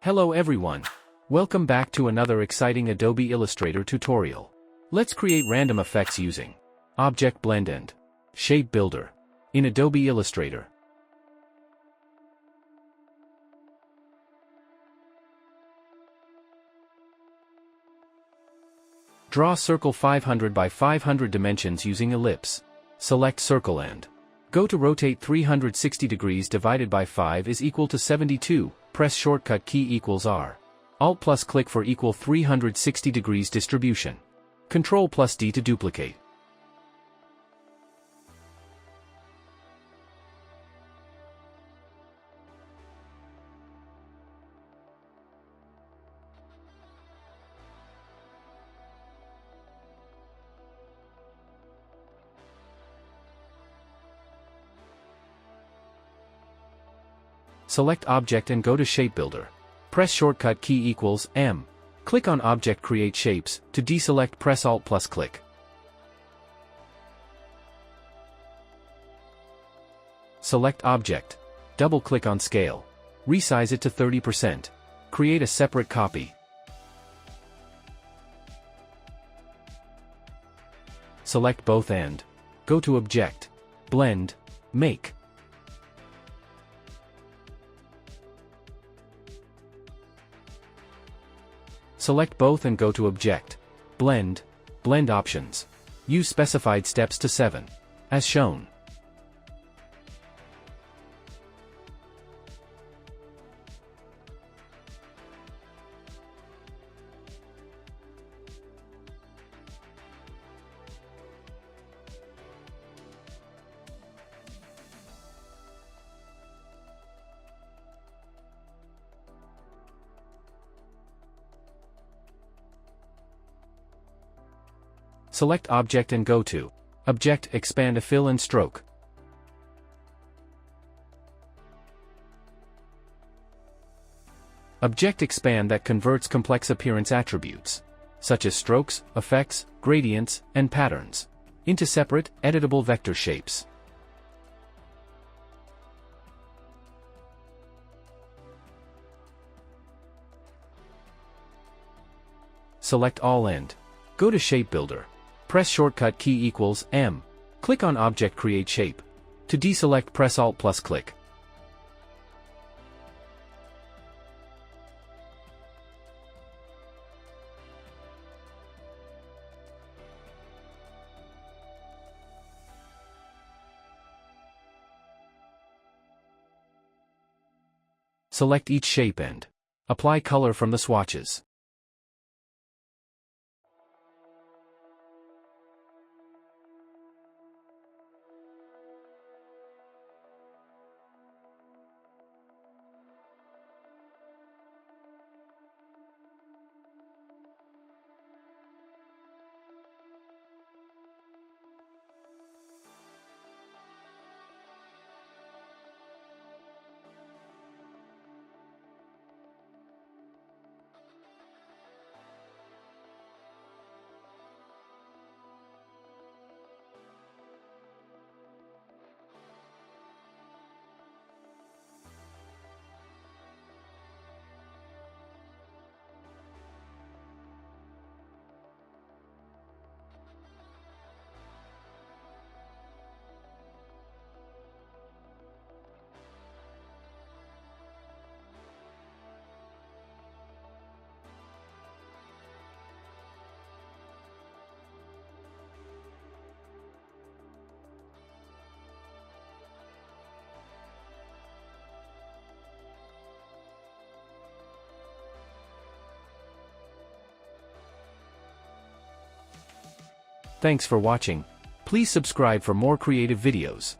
Hello everyone. Welcome back to another exciting Adobe Illustrator tutorial. Let's create random effects using Object Blend and Shape Builder in Adobe Illustrator. Draw circle 500 by 500 dimensions using ellipse. Select circle and go to rotate 360 degrees divided by 5 is equal to 72. Press shortcut key equals R. Alt plus click for equal 360 degrees distribution. Control plus D to duplicate. Select Object and go to Shape Builder. Press shortcut key equals M. Click on Object Create Shapes. To deselect, press Alt plus click. Select Object. Double-click on Scale. Resize it to 30%. Create a separate copy. Select both and go to Object, Blend, Make. Select both and go to Object, Blend, Blend Options. Use specified steps to 7. As shown. Select Object and go to Object, Expand a Fill and Stroke. Object Expand that converts complex appearance attributes, such as strokes, effects, gradients, and patterns, into separate, editable vector shapes. Select All and go to Shape Builder. Press shortcut key equals M. Click on Object Create Shape. To deselect, press Alt plus click. Select each shape and apply color from the swatches. Thanks for watching. Please subscribe for more creative videos.